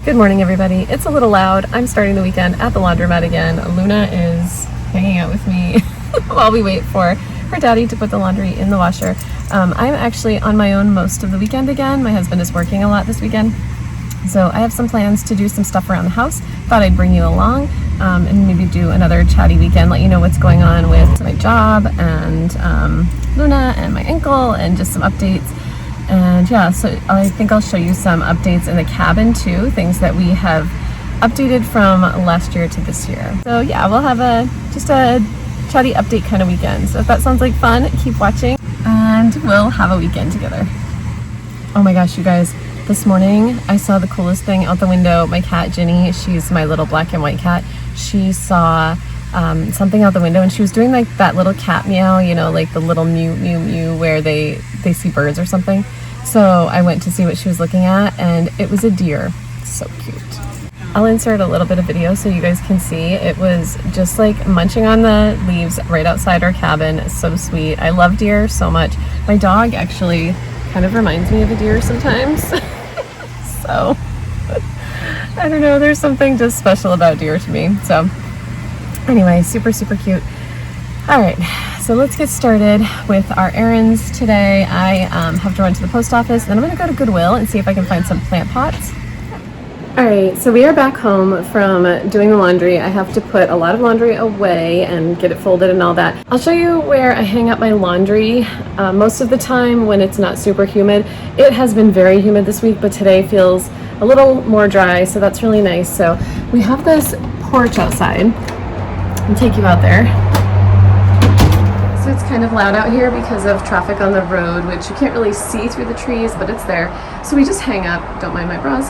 Good morning, everybody. It's a little loud. I'm starting the weekend at the laundromat again. Luna is hanging out with me while we wait for her daddy to put the laundry in the washer. I'm actually on my own most of the weekend again. My husband is working a lot this weekend, so I have some plans to do some stuff around the house. Thought I'd bring you along and maybe do another chatty weekend, let you know what's going on with my job and Luna and my ankle and just some updates. And yeah, so I think I'll show you some updates in the cabin too, things that we have updated from last year to this year. So yeah, we'll have just a chatty update kind of weekend. So if that sounds like fun, keep watching and we'll have a weekend together. Oh my gosh, you guys, this morning I saw the coolest thing out the window. My cat Ginny, she's my little black and white cat. She saw something out the window and she was doing like that little cat meow, you know, like the little mew mew mew where they see birds or something. So I went to see what she was looking at and it was a deer. So cute. I'll insert a little bit of video so you guys can see. It was just like munching on the leaves right outside our cabin. So sweet. I love deer so much. My dog actually kind of reminds me of a deer sometimes. So I don't know, there's something just special about deer to me. So anyway, super cute. All right, so let's get started with our errands today. I have to run to the post office, then I'm gonna go to Goodwill and see if I can find some plant pots. All right, so we are back home from doing the laundry. I have to put a lot of laundry away and get it folded and all that. I'll show you where I hang up my laundry. Most of the time when it's not super humid. It has been very humid this week, but today feels a little more dry, so that's really nice. So we have this porch outside. I'll take you out there. So it's kind of loud out here because of traffic on the road, which you can't really see through the trees, but it's there. So we just hang up, don't mind my bras,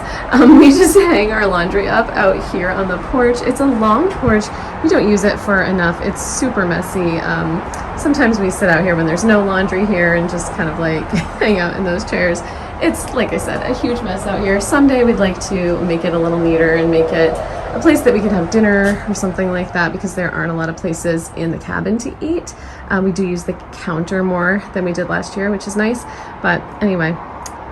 we just hang our laundry up out here on the porch. It's a long porch. We don't use it for enough. It's super messy. Sometimes we sit out here when there's no laundry here and just kind of like hang out in those chairs. It's, like I said, a huge mess out here. Someday we'd like to make it a little neater and make it a place that we could have dinner or something like that, because there aren't a lot of places in the cabin to eat. We do use the counter more than we did last year, which is nice. But anyway,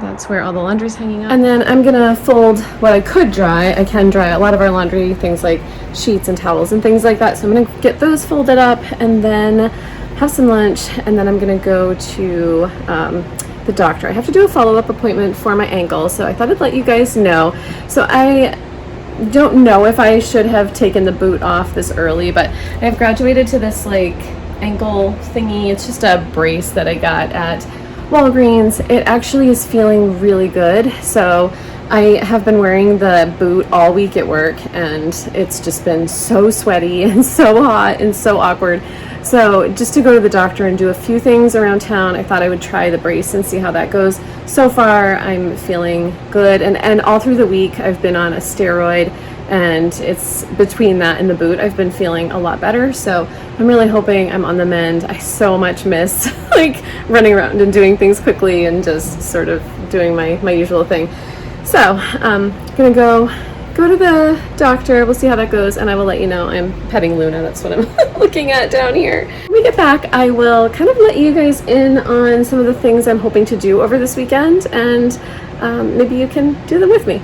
that's where all the laundry's hanging out. And then I'm gonna fold what I could dry. I can dry a lot of our laundry, things like sheets and towels and things like that. So I'm gonna get those folded up and then have some lunch, and then I'm gonna go to the doctor. I have to do a follow-up appointment for my ankle, so I thought I'd let you guys know. So I don't know if I should have taken the boot off this early, but I have graduated to this like ankle thingy. It's just a brace that I got at Walgreens. It actually is feeling really good. So I have been wearing the boot all week at work and it's just been so sweaty and so hot and so awkward. So just to go to the doctor and do a few things around town, I thought I would try the brace and see how that goes. So far, I'm feeling good. And all through the week, I've been on a steroid, and it's between that and the boot, I've been feeling a lot better. So I'm really hoping I'm on the mend. I so much miss like running around and doing things quickly and just sort of doing my usual thing. So I'm gonna go to the doctor. We'll see how that goes, and I will let you know. I'm petting Luna. That's what I'm looking at down here. When we get back, I will kind of let you guys in on some of the things I'm hoping to do over this weekend, and maybe you can do them with me.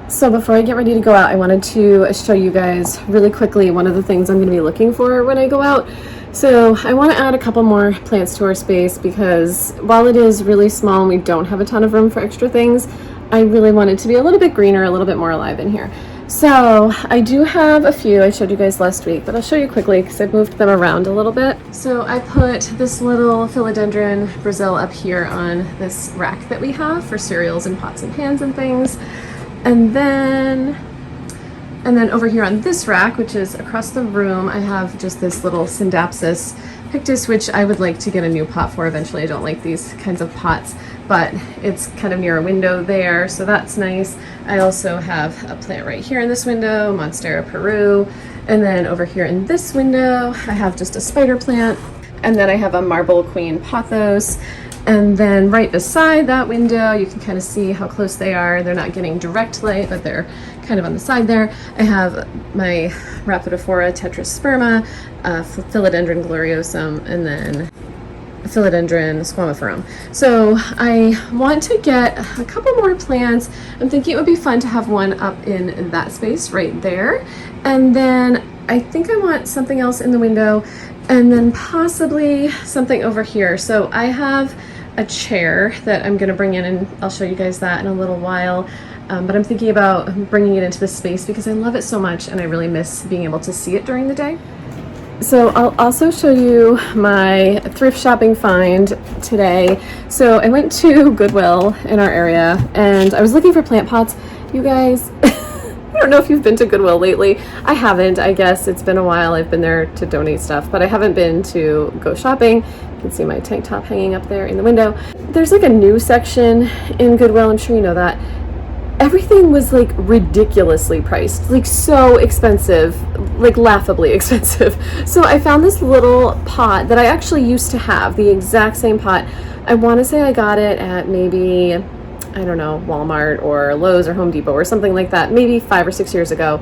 So before I get ready to go out, I wanted to show you guys really quickly one of the things I'm going to be looking for when I go out. So I want to add a couple more plants to our space, because while it is really small and we don't have a ton of room for extra things, I really want it to be a little bit greener, a little bit more alive in here. So I do have a few I showed you guys last week, but I'll show you quickly because I've moved them around a little bit. So I put this little philodendron Brazil up here on this rack that we have for cereals and pots and pans and things. And then over here on this rack, which is across the room, I have just this little Syndapsis pictus, which I would like to get a new pot for eventually. I don't like these kinds of pots, but it's kind of near a window there, so that's nice. I also have a plant right here in this window, Monstera Peru, and then over here in this window, I have just a spider plant, and then I have a Marble Queen pothos. And then right beside that window, you can kind of see how close they are. They're not getting direct light, but they're kind of on the side there. I have my Rhaphidophora tetrasperma, Philodendron gloriosum, and then philodendron, squamiferum. So I want to get a couple more plants. I'm thinking it would be fun to have one up in that space right there. And then I think I want something else in the window, and then possibly something over here. So I have a chair that I'm going to bring in, and I'll show you guys that in a little while. But I'm thinking about bringing it into the space because I love it so much and I really miss being able to see it during the day. So I'll also show you my thrift shopping find today. So I went to Goodwill in our area and I was looking for plant pots. You guys, I don't know if you've been to Goodwill lately. I haven't. I guess it's been a while. I've been there to donate stuff, but I haven't been to go shopping. You can see my tank top hanging up there in the window. There's like a new section in Goodwill. I'm sure you know that. Everything was like ridiculously priced, like so expensive, like laughably expensive. So I found this little pot that I actually used to have, the exact same pot. I want to say I got it at maybe, I don't know, Walmart or Lowe's or Home Depot or something like that, maybe 5 or 6 years ago.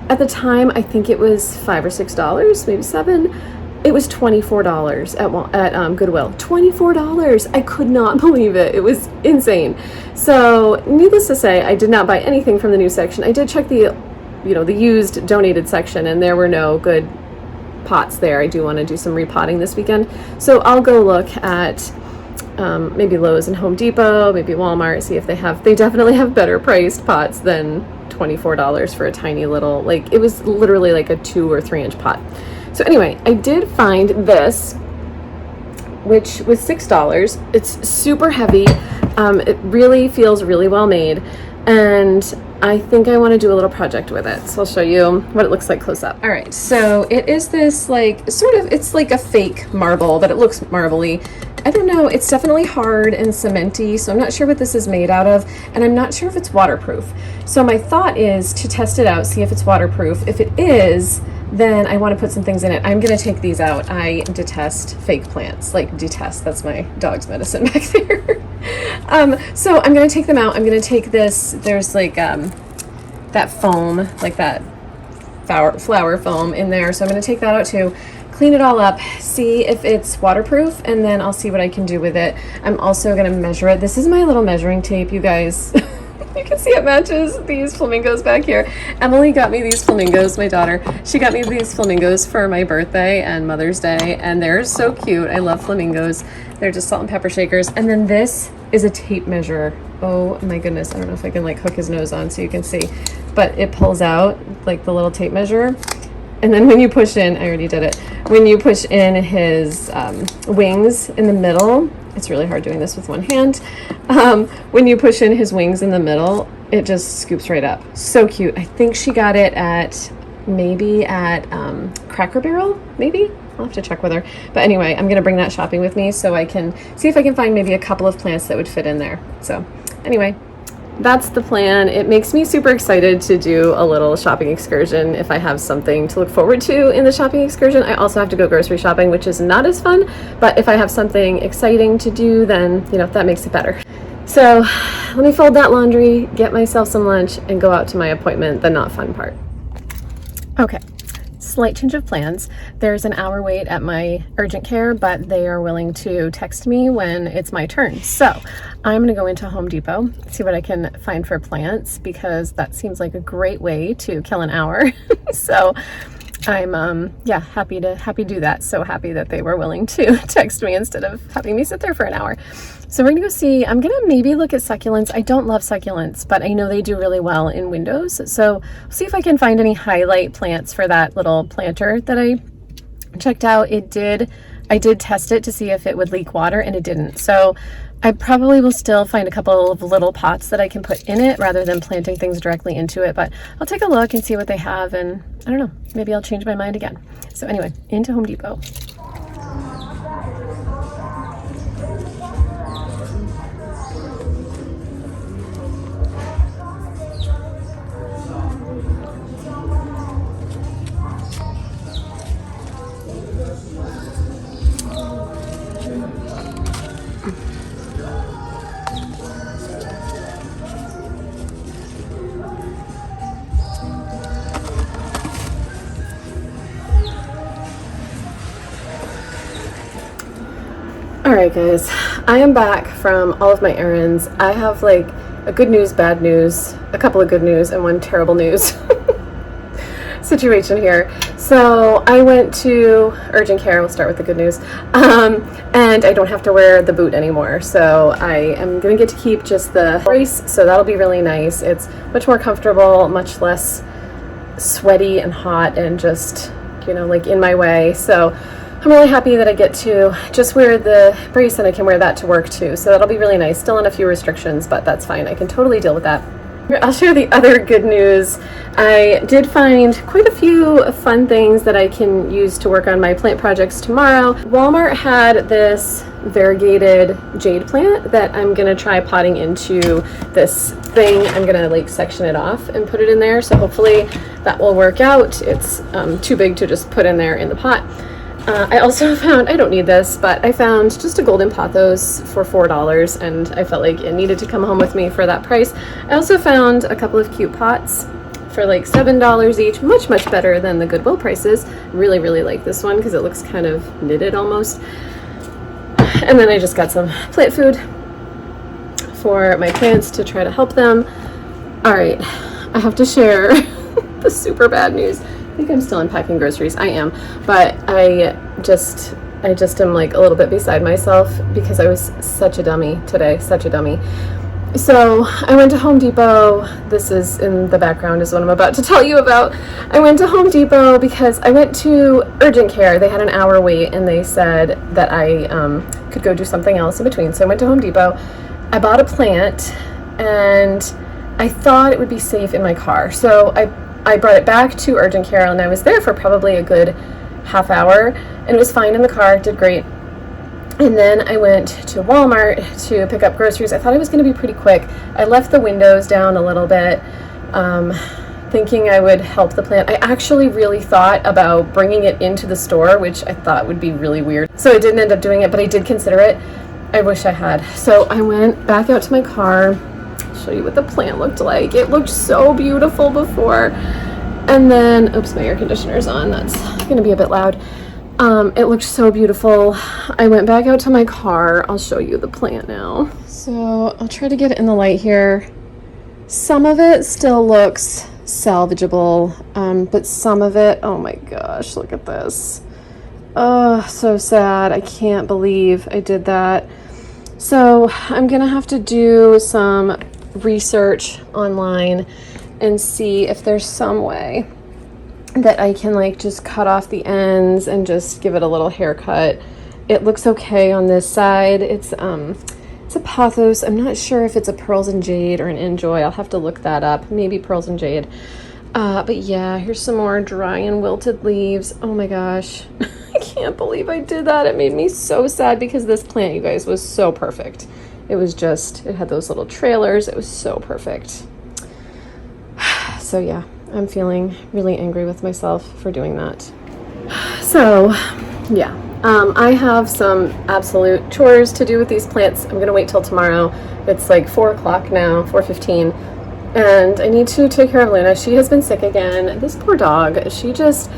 At the time, I think it was $5 or $6, maybe $7. It was $24 at Goodwill. $24! I could not believe it. It was insane. So, needless to say, I did not buy anything from the new section. I did check the used donated section, and there were no good pots there. I do want to do some repotting this weekend, so I'll go look at maybe Lowe's and Home Depot, maybe Walmart, see if they definitely have better priced pots than $24 for a tiny little, like, it was literally like a 2 or 3 inch pot. So anyway, I did find this, which was $6. It's super heavy. It really feels really well made, and I think I want to do a little project with it. So I'll show you what it looks like close up. All right, so it is this like it's like a fake marble, but it looks marbly. I don't know, it's definitely hard and cementy, so I'm not sure what this is made out of, and I'm not sure if it's waterproof. So my thought is to test it out, see if it's waterproof. If it is, then I want to put some things in it. I'm going to take these out. I detest fake plants, like detest. That's my dog's medicine back there. So I'm going to take them out. I'm going to take this, there's like that foam, like that flower foam in there. So I'm going to take that out too, clean it all up, see if it's waterproof, and then I'll see what I can do with it. I'm also going to measure it. This is my little measuring tape, you guys. You can see it matches these flamingos back here. Emily got me these flamingos, my daughter. She got me these flamingos for my birthday and Mother's Day, and they're so cute. I love flamingos. They're just salt and pepper shakers. And then this is a tape measure. Oh my goodness. I don't know if I can like hook his nose on so you can see, but it pulls out like the little tape measure. And then when you push in, I already did it. When you push in his wings in the middle, it's really hard doing this with one hand. When you push in his wings in the middle, it just scoops right up. So cute. I think she got it at Cracker Barrel, maybe? I'll have to check with her. But anyway, I'm going to bring that shopping with me so I can see if I can find maybe a couple of plants that would fit in there. So anyway, that's the plan. It makes me super excited to do a little shopping excursion if I have something to look forward to in the shopping excursion. I also have to go grocery shopping, which is not as fun, but if I have something exciting to do, then, that makes it better. So let me fold that laundry, get myself some lunch, and go out to my appointment, the not fun part. Okay. Slight change of plans. There's an hour wait at my urgent care, but they are willing to text me when it's my turn. So I'm going to go into Home Depot, see what I can find for plants, because that seems like a great way to kill an hour. So I'm happy to do that. So happy that they were willing to text me instead of having me sit there for an hour. So we're gonna go see, I'm gonna maybe look at succulents. I don't love succulents, but I know they do really well in windows. So we'll see if I can find any highlight plants for that little planter that I checked out. I did test it to see if it would leak water, and it didn't. So I probably will still find a couple of little pots that I can put in it rather than planting things directly into it, but I'll take a look and see what they have, and I don't know, maybe I'll change my mind again. So anyway, into Home Depot. Alright guys, I am back from all of my errands. I have like a good news, bad news, a couple of good news, and one terrible news situation here. So I went to urgent care. We'll start with the good news. And I don't have to wear the boot anymore. So I am going to get to keep just the brace. So that'll be really nice. It's much more comfortable, much less sweaty and hot and just, you know, like in my way. So I'm really happy that I get to just wear the brace and I can wear that to work too. So that'll be really nice. Still on a few restrictions, but that's fine. I can totally deal with that. I'll share the other good news. I did find quite a few fun things that I can use to work on my plant projects tomorrow. Walmart had this variegated jade plant that I'm gonna try potting into this thing. I'm gonna like section it off and put it in there. So hopefully that will work out. It's too big to just put in there in the pot. I also found, I don't need this, but I found just a golden pothos for $4 and I felt like it needed to come home with me for that price. I also found a couple of cute pots for like $7 each, much better than the Goodwill prices. Really like this one because it looks kind of knitted almost. And then I just got some plant food for my plants to try to help them. All right, I have to share the super bad news. I think I'm still unpacking groceries. I am, but I just am like a little bit beside myself because I was such a dummy today, such a dummy. So I went to Home Depot. This is in the background is what I'm about to tell you about. I went to Home Depot because I went to urgent care. They had an hour wait and they said that I could go do something else in between. So I went to Home Depot. I bought a plant and I thought it would be safe in my car. So I brought it back to urgent care and I was there for probably a good half hour and it was fine in the car, did great. And then I went to Walmart to pick up groceries. I thought it was going to be pretty quick. I left the windows down a little bit, thinking I would help the plant. I actually really thought about bringing it into the store, which I thought would be really weird. So I didn't end up doing it, but I did consider it. I wish I had. So I went back out to my car. Show you what the plant looked like. It looked so beautiful before, and then oops, my air conditioner's on. That's gonna be a bit loud. It looked so beautiful. I went back out to my car. I'll show you the plant now. So I'll try to get it in the light here. Some of it still looks salvageable, but some of it, oh my gosh, look at this. Oh, so sad. I can't believe I did that. So I'm gonna have to do some research online and see if there's some way that I can like just cut off the ends and just give it a little haircut. It looks okay on this side. It's a pothos. I'm not sure if it's a pearls and jade or an enjoy. I'll have to look that up. Maybe pearls and jade. But yeah, here's some more dry and wilted leaves. Oh my gosh. I can't believe I did that. It made me so sad because this plant, you guys, was so perfect. It was just, it had those little trailers. It was so perfect. So yeah, I'm feeling really angry with myself for doing that. So yeah, I have some absolute chores to do with these plants. I'm gonna wait till tomorrow. It's like 4 o'clock now, 4:15. And I need to take care of Luna. She has been sick again. This poor dog, she just,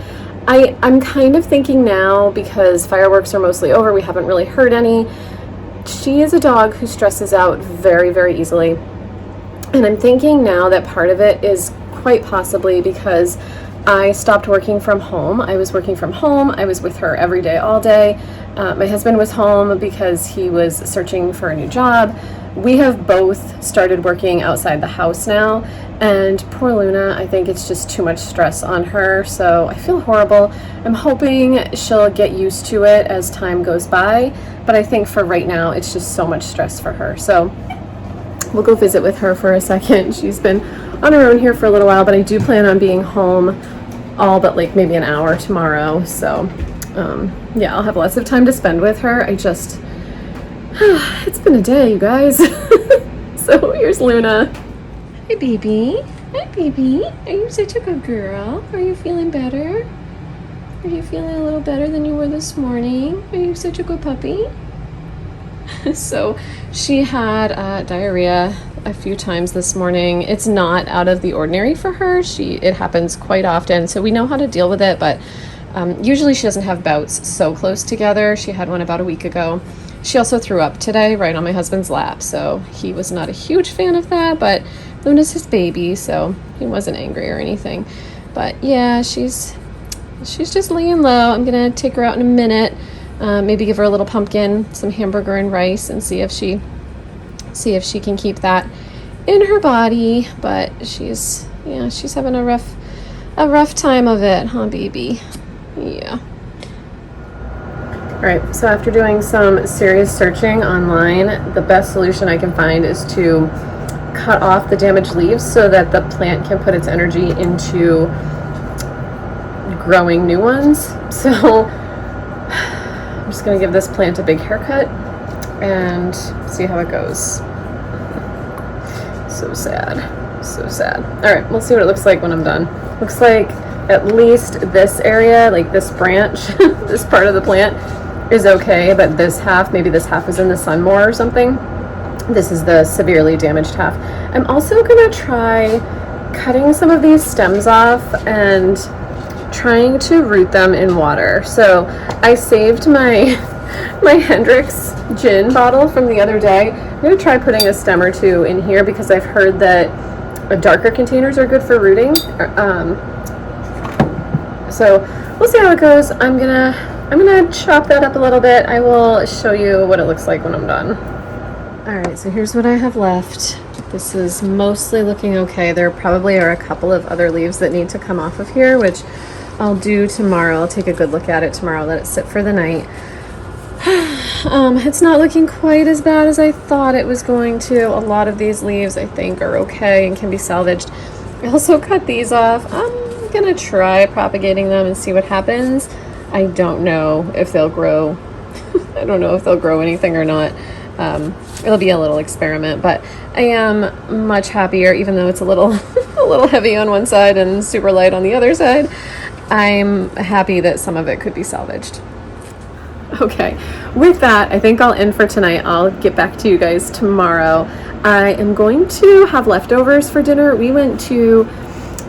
I'm kind of thinking now because fireworks are mostly over, we haven't really heard any. She is a dog who stresses out very easily. And I'm thinking now that part of it is quite possibly because I stopped working from home. I was working from home. I was with her every day, all day. My husband was home because he was searching for a new job. We have both started working outside the house now, and poor Luna, I think it's just too much stress on her, so I feel horrible. I'm hoping she'll get used to it as time goes by, but I think for right now, it's just so much stress for her. So we'll go visit with her for a second. She's been on her own here for a little while, but I do plan on being home all but like maybe an hour tomorrow. So yeah, I'll have lots of time to spend with her. It's been a day, you guys. So here's Luna. Hi, baby. Hi, baby. Are you such a good girl? Are you feeling better? Are you feeling a little better than you were this morning? Are you such a good puppy? So she had diarrhea a few times this morning. It's not out of the ordinary for her. It happens quite often, so we know how to deal with it, but usually she doesn't have bouts so close together. She had one about a week ago. She also threw up today right on my husband's lap, so he was not a huge fan of that, but Luna's his baby, so he wasn't angry or anything. But yeah, she's just laying low. I'm gonna take her out in a minute, maybe give her a little pumpkin, some hamburger and rice, and see if she can keep that in her body. But she's having a rough time of it, huh, baby? Yeah. All right, so after doing some serious searching online, the best solution I can find is to cut off the damaged leaves so that the plant can put its energy into growing new ones. So I'm just gonna give this plant a big haircut and see how it goes. So sad, so sad. All right, we'll see what it looks like when I'm done. Looks like at least this area, like this branch, this part of the plant is okay, but this half, maybe this half is in the sun more or something. This is the severely damaged half. I'm also gonna try cutting some of these stems off and trying to root them in water. So I saved my Hendrix gin bottle from the other day. I'm gonna try putting a stem or two in here because I've heard that darker containers are good for rooting. So we'll see how it goes. I'm gonna chop that up a little bit. I will show you what it looks like when I'm done. All right, so here's what I have left. This is mostly looking okay. There probably are a couple of other leaves that need to come off of here, which I'll do tomorrow. I'll take a good look at it tomorrow, let it sit for the night. It's not looking quite as bad as I thought it was going to. A lot of these leaves I think are okay and can be salvaged. I also cut these off. I'm gonna try propagating them and see what happens. I don't know if they'll grow. I don't know if they'll grow anything or not. It'll be a little experiment, but I am much happier, even though it's a little heavy on one side and super light on the other side. I'm happy that some of it could be salvaged. Okay, with that, I think I'll end for tonight. I'll get back to you guys tomorrow. I am going to have leftovers for dinner. We went to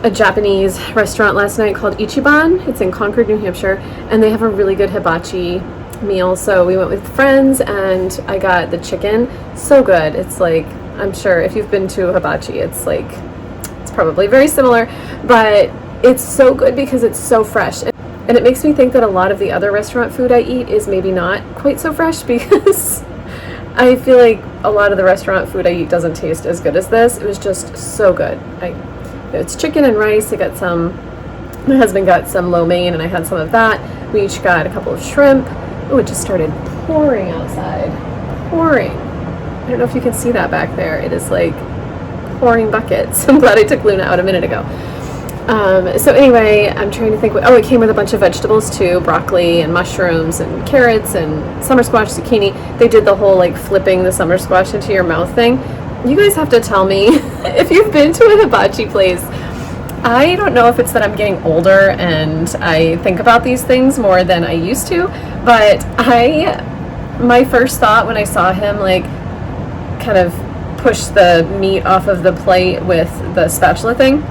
a Japanese restaurant last night called Ichiban. It's in Concord, New Hampshire, and they have a really good hibachi meal. So we went with friends and I got the chicken. So good. It's like, I'm sure if you've been to hibachi, it's probably very similar, but it's so good because it's so fresh. And it makes me think that a lot of the other restaurant food I eat is maybe not quite so fresh because I feel like a lot of the restaurant food I eat doesn't taste as good as this. It was just so good. It's chicken and rice. My husband got some lo mein and I had some of that. We each got a couple of shrimp. Oh, it just started pouring outside. Pouring. I don't know if you can see that back there. It is like pouring buckets. I'm glad I took Luna out a minute ago. So anyway, I'm trying to think. It came with a bunch of vegetables too, broccoli and mushrooms and carrots and summer squash, zucchini. They did the whole like flipping the summer squash into your mouth thing. You guys have to tell me if you've been to a hibachi place. I don't know if it's that I'm getting older and I think about these things more than I used to, but my first thought when I saw him like kind of push the meat off of the plate with the spatula thing,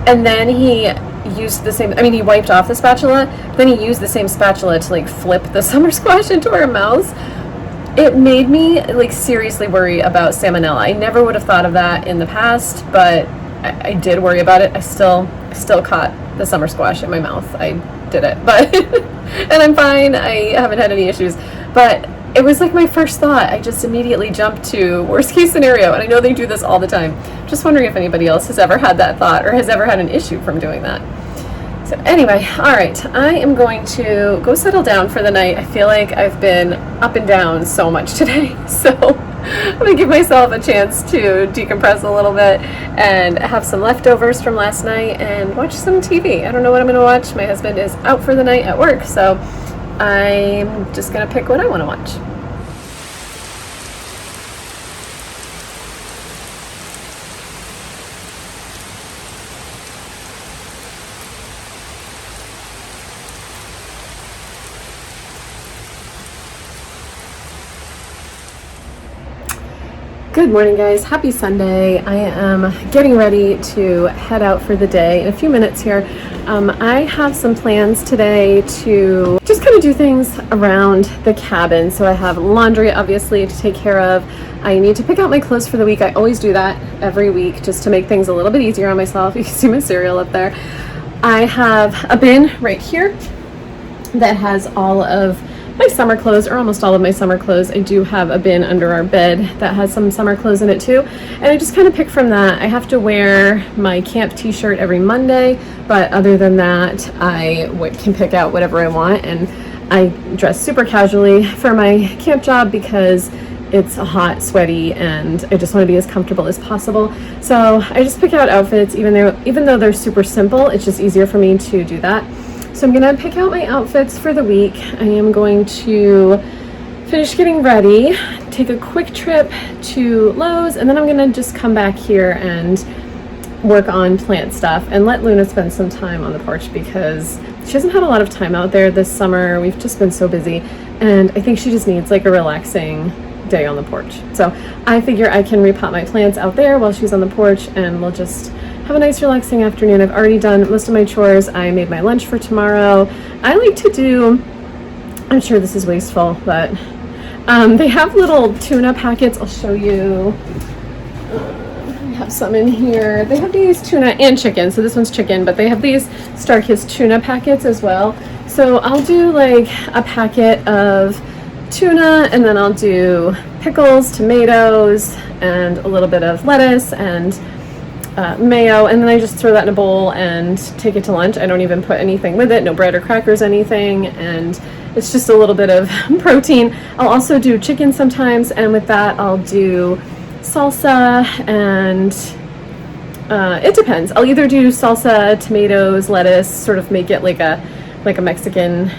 and then he used the same, he wiped off the spatula, then he used the same spatula to like flip the summer squash into our mouths. It made me like seriously worry about salmonella. I never would have thought of that in the past, but I did worry about it. I still caught the summer squash in my mouth. I did it, but and I'm fine. I haven't had any issues, but it was like my first thought. I just immediately jumped to worst case scenario, and I know they do this all the time. Just wondering if anybody else has ever had that thought or has ever had an issue from doing that. So anyway, all right, I am going to go settle down for the night. I feel like I've been up and down so much today, so I'm gonna give myself a chance to decompress a little bit and have some leftovers from last night and watch some TV. I don't know what I'm gonna watch. My husband is out for the night at work, so I'm just gonna pick what I want to watch. Good morning, guys. Happy Sunday. I am getting ready to head out for the day in a few minutes here. I have some plans today to just kind to do things around the cabin. So I have laundry obviously to take care of. I need to pick out my clothes for the week. I always do that every week just to make things a little bit easier on myself. You can see my cereal up there. I have a bin right here that has all of my summer clothes, or almost all of my summer clothes. I do have a bin under our bed that has some summer clothes in it too, and I just kind of pick from that. I have to wear my camp t-shirt every Monday, but other than that I can pick out whatever I want, and I dress super casually for my camp job because it's hot, sweaty, and I just want to be as comfortable as possible. So I just pick out outfits, even though they're super simple. It's just easier for me to do that. So I'm gonna pick out my outfits for the week. I am going to finish getting ready, take a quick trip to Lowe's, and then I'm gonna just come back here and work on plant stuff and let Luna spend some time on the porch because she hasn't had a lot of time out there this summer. We've just been so busy, and I think she just needs like a relaxing day on the porch. So I figure I can repot my plants out there while she's on the porch, and we'll just have a nice relaxing afternoon. I've already done most of my chores. I made my lunch for tomorrow. I like to do, I'm sure this is wasteful, but they have little tuna packets. I'll show you. I have some in here. They have these tuna and chicken. So this one's chicken, but they have these Starkist tuna packets as well. So I'll do like a packet of tuna, and then I'll do pickles, tomatoes, and a little bit of lettuce and mayo, and then I just throw that in a bowl and take it to lunch. I don't even put anything with it, no bread or crackers, anything, and it's just a little bit of protein. I'll also do chicken sometimes, and with that I'll do salsa, and it depends. I'll either do salsa, tomatoes, lettuce, sort of make it like a Mexican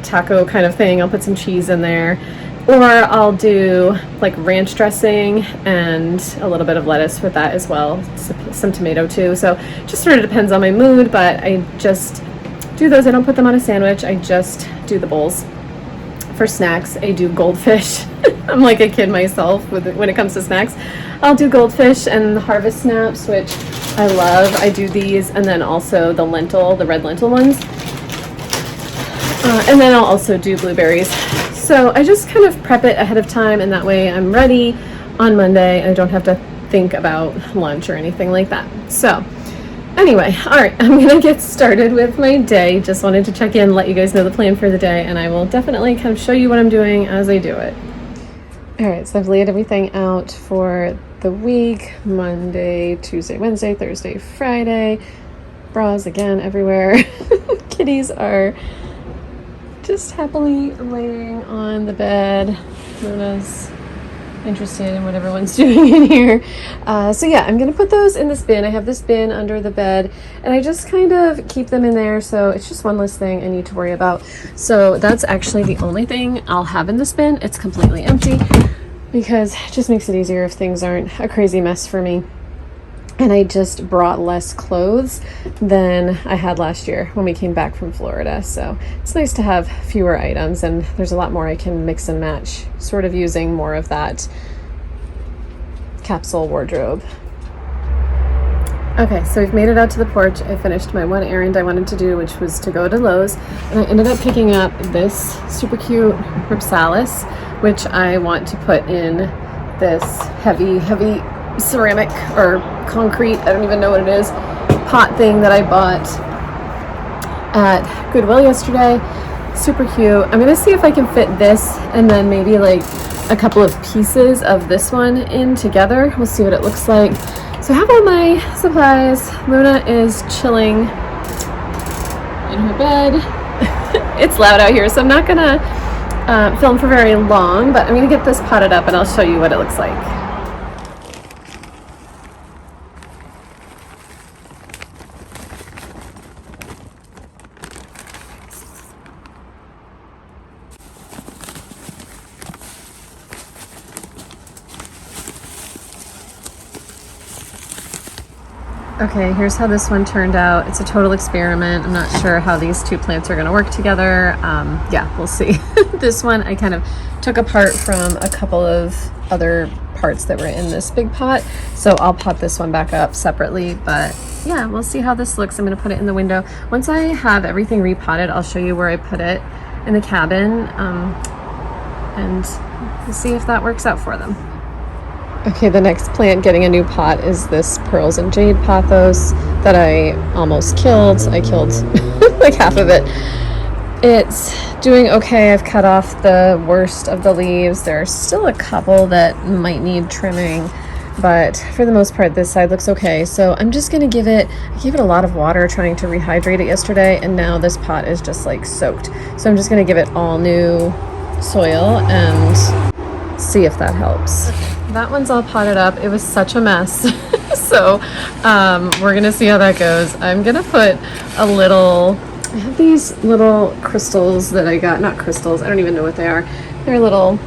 taco kind of thing. I'll put some cheese in there, or I'll do like ranch dressing and a little bit of lettuce with that as well, some tomato too. So just sort of depends on my mood, but I just do those. I don't put them on a sandwich. I just do the bowls. For snacks, I do goldfish. I'm like a kid myself when it comes to snacks. I'll do goldfish and harvest snaps, which I love. I do these, and then also the red lentil ones. And then I'll also do blueberries. So I just kind of prep it ahead of time, and that way I'm ready on Monday and I don't have to think about lunch or anything like that. So anyway, all right, I'm gonna get started with my day. Just wanted to check in, let you guys know the plan for the day, and I will definitely kind of show you what I'm doing as I do it. All right, so I've laid everything out for the week: Monday, Tuesday, Wednesday, Thursday, Friday. Bras again everywhere. Kitties are just happily laying on the bed. Luna's interested in what everyone's doing in here. So yeah, I'm gonna put those in this bin. I have this bin under the bed, and I just kind of keep them in there, so it's just one less thing I need to worry about. So that's actually the only thing I'll have in this bin. It's completely empty because it just makes it easier if things aren't a crazy mess for me. And I just brought less clothes than I had last year when we came back from Florida. So it's nice to have fewer items, and there's a lot more I can mix and match, sort of using more of that capsule wardrobe. Okay, so we've made it out to the porch. I finished my one errand I wanted to do, which was to go to Lowe's, and I ended up picking up this super cute Ripsalis, which I want to put in this heavy ceramic or concrete, I don't even know what it is, pot thing that I bought at Goodwill yesterday. Super cute. I'm gonna see if I can fit this and then maybe like a couple of pieces of this one in together. We'll see what it looks like. So I have all my supplies. Luna is chilling in her bed. It's loud out here, so I'm not gonna film for very long, but I'm gonna get this potted up and I'll show you what it looks like. Okay, here's how this one turned out. It's a total experiment. I'm not sure how these two plants are going to work together. Yeah, we'll see. This one I kind of took apart from a couple of other parts that were in this big pot. So I'll pot this one back up separately, but yeah, we'll see how this looks. I'm going to put it in the window. Once I have everything repotted, I'll show you where I put it. in the cabin, and we'll see if that works out for them. Okay, the next plant getting a new pot is this pearls and jade pothos that I almost killed. I killed like half of it. It's doing okay. I've cut off the worst of the leaves. There are still a couple that might need trimming, but for the most part this side looks okay. So I'm just gonna I gave it a lot of water trying to rehydrate it yesterday, and now this pot is just like soaked. So I'm just gonna give it all new soil and see if that helps. That one's all potted up. It was such a mess. So we're gonna see how that goes. I'm gonna put a little, I have these little crystals that I got, not crystals, I don't even know what they are. They're little,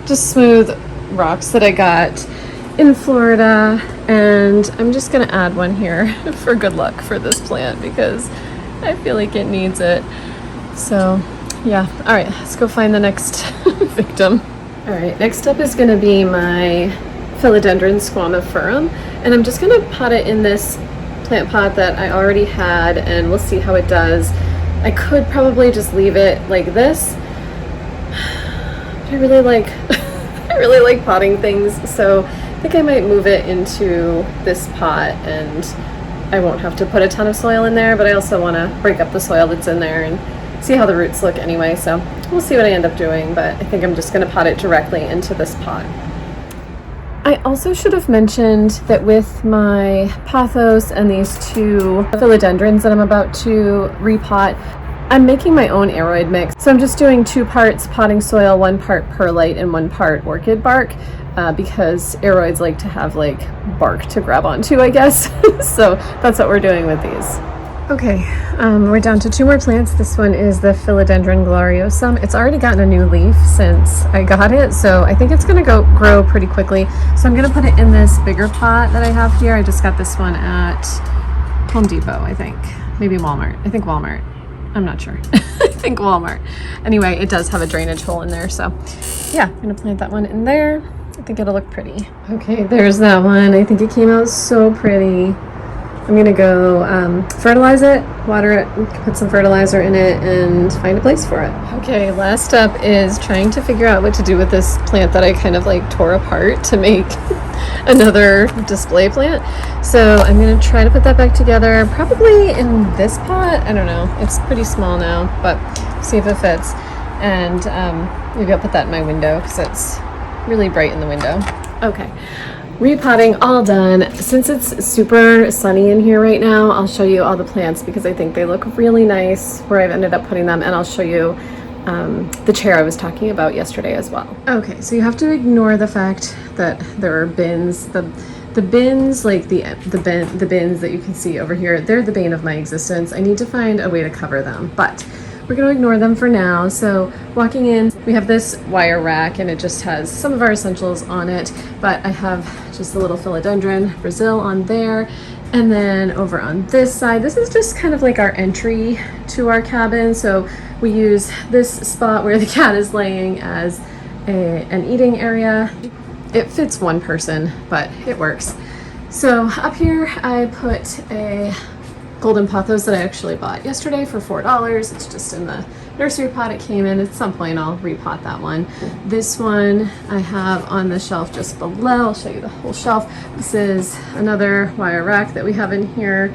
just smooth rocks that I got in Florida, and I'm just gonna add one here for good luck for this plant because I feel like it needs it. So yeah, all right, let's go find the next victim. All right, next up is gonna be my philodendron squamiferum, and I'm just gonna pot it in this plant pot that I already had, and we'll see how it does. I could probably just leave it like this. I really like I really like potting things, so I think I might move it into this pot, and I won't have to put a ton of soil in there, but I also want to break up the soil that's in there and see how the roots look anyway, so we'll see what I end up doing, but I think I'm just going to pot it directly into this pot. I also should have mentioned that with my pothos and these two philodendrons that I'm about to repot, I'm making my own aroid mix. So I'm just doing 2 parts potting soil, 1 part perlite and 1 part orchid bark, because aroids like to have like bark to grab onto, I guess. So that's what we're doing with these. Okay, we're down to 2 more plants. This one is the Philodendron gloriosum. It's already gotten a new leaf since I got it, so I think it's gonna grow pretty quickly. So I'm gonna put it in this bigger pot that I have here. I just got this one at Home Depot, I think. Maybe Walmart. I think Walmart. I'm not sure. I think Walmart. Anyway, it does have a drainage hole in there, so yeah, I'm gonna plant that one in there. I think it'll look pretty. Okay, there's that one. I think it came out so pretty. I'm gonna go fertilize it, water it, put some fertilizer in it, and find a place for it. Okay, last up is trying to figure out what to do with this plant that I kind of like tore apart to make another display plant. So I'm gonna try to put that back together, probably in this pot. I don't know, it's pretty small now, but see if it fits. And maybe I'll put that in my window because it's really bright in the window. Okay. Repotting all done. Since it's super sunny in here right now, I'll show you all the plants because I think they look really nice where I've ended up putting them, and I'll show you the chair I was talking about yesterday as well. Okay, so you have to ignore the fact that there are bins. The bins, like the bins that you can see over here, they're the bane of my existence. I need to find a way to cover them, but we're going to ignore them for now. So walking in, we have this wire rack, and it just has some of our essentials on it, but I have just a little philodendron Brazil on there. And then over on this side, this is just kind of like our entry to our cabin. So we use this spot where the cat is laying as an eating area. It fits one person, but it works. So up here, I put a golden pothos that I actually bought yesterday for $4. It's just in the nursery pot it came in. At some point I'll repot that one. This one I have on the shelf just below. I'll show you the whole shelf. This is another wire rack that we have in here,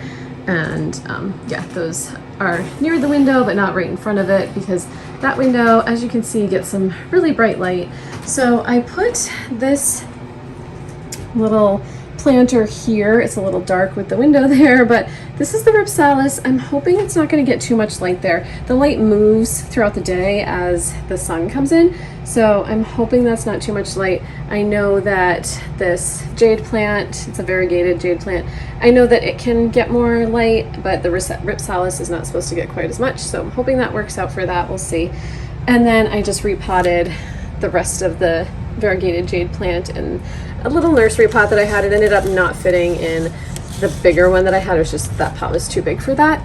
and yeah, those are near the window but not right in front of it because that window, as you can see, gets some really bright light. So I put this little planter here. It's a little dark with the window there, but this is the Ripsalis. I'm hoping it's not going to get too much light there. The light moves throughout the day as the sun comes in, so I'm hoping that's not too much light. I know that this jade plant, it's a variegated jade plant, I know that it can get more light, but the Ripsalis is not supposed to get quite as much, so I'm hoping that works out for that. We'll see. And then I just repotted the rest of the variegated jade plant in a little nursery pot that I had. It ended up not fitting in the bigger one that I had. It was just that pot was too big for that.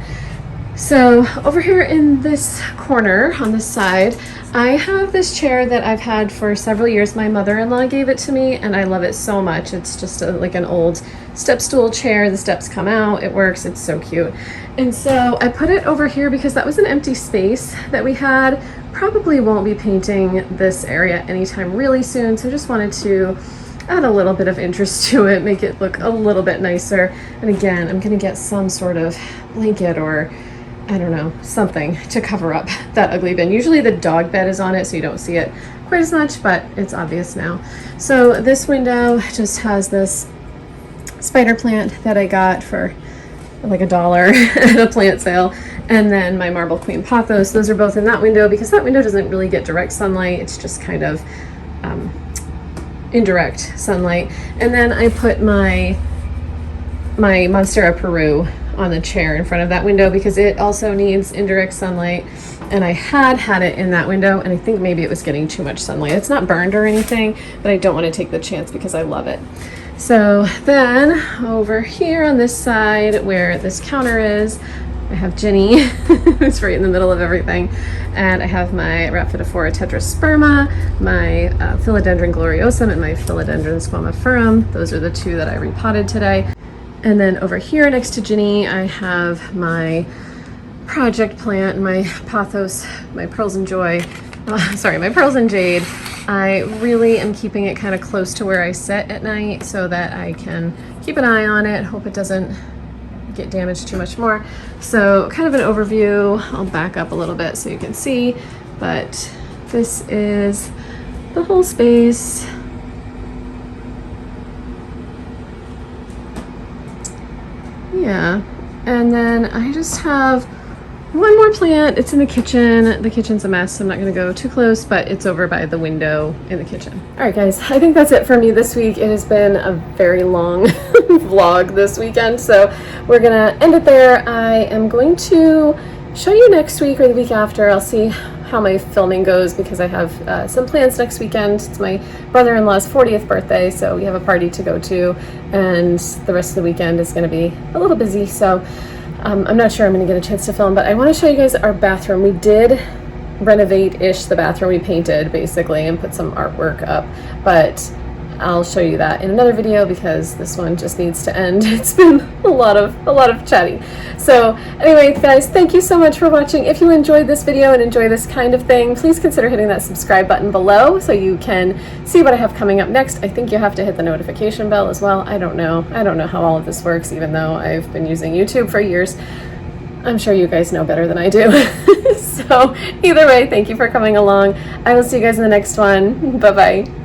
So over here in this corner on this side, I have this chair that I've had for several years. My mother-in-law gave it to me and I love it so much. It's just like an old step stool chair. The steps come out, it works, it's so cute. And so I put it over here because that was an empty space that we had. Probably won't be painting this area anytime really soon, so I just wanted to add a little bit of interest to it, make it look a little bit nicer. And again, I'm gonna get some sort of blanket or I don't know, something to cover up that ugly bin. Usually the dog bed is on it so you don't see it quite as much, but it's obvious now. So this window just has this spider plant that I got for like $1 at a plant sale, and then my marble queen pothos. Those are both in that window because that window doesn't really get direct sunlight. It's just kind of indirect sunlight. And then I put my Monstera Peru on the chair in front of that window because it also needs indirect sunlight, and I had it in that window and I think maybe it was getting too much sunlight. It's not burned or anything, but I don't want to take the chance because I love it. So then over here on this side where this counter is, I have Jenny who's right in the middle of everything, and I have my Rhaphidophora tetrasperma, my Philodendron gloriosum, and my Philodendron squamiferum. Those are the two that I repotted today. And then over here next to Ginny, I have my project plant, my pothos, my pearls and joy, my pearls and jade. I really am keeping it kind of close to where I sit at night so that I can keep an eye on it, hope it doesn't get damaged too much more. So kind of an overview. I'll back up a little bit so you can see, but this is the whole space. Yeah, and then I just have one more plant. It's in the kitchen. The kitchen's a mess, so I'm not going to go too close, but it's over by the window in the kitchen. All right, guys, I think that's it for me this week. It has been a very long vlog this weekend, so we're going to end it there. I am going to show you next week or the week after. I'll see how my filming goes because I have some plans next weekend. It's my brother-in-law's 40th birthday, so we have a party to go to, and the rest of the weekend is going to be a little busy, so I'm not sure I'm going to get a chance to film, but I want to show you guys our bathroom. We did renovate-ish the bathroom. We painted basically and put some artwork up, but I'll show you that in another video because this one just needs to end. It's been a lot of chatting. So anyway, guys, thank you so much for watching. If you enjoyed this video and enjoy this kind of thing, please consider hitting that subscribe button below so you can see what I have coming up next. I think you have to hit the notification bell as well. I don't know how all of this works, even though I've been using YouTube for years. I'm sure you guys know better than I do. So either way, thank you for coming along. I will see you guys in the next one. Bye-bye.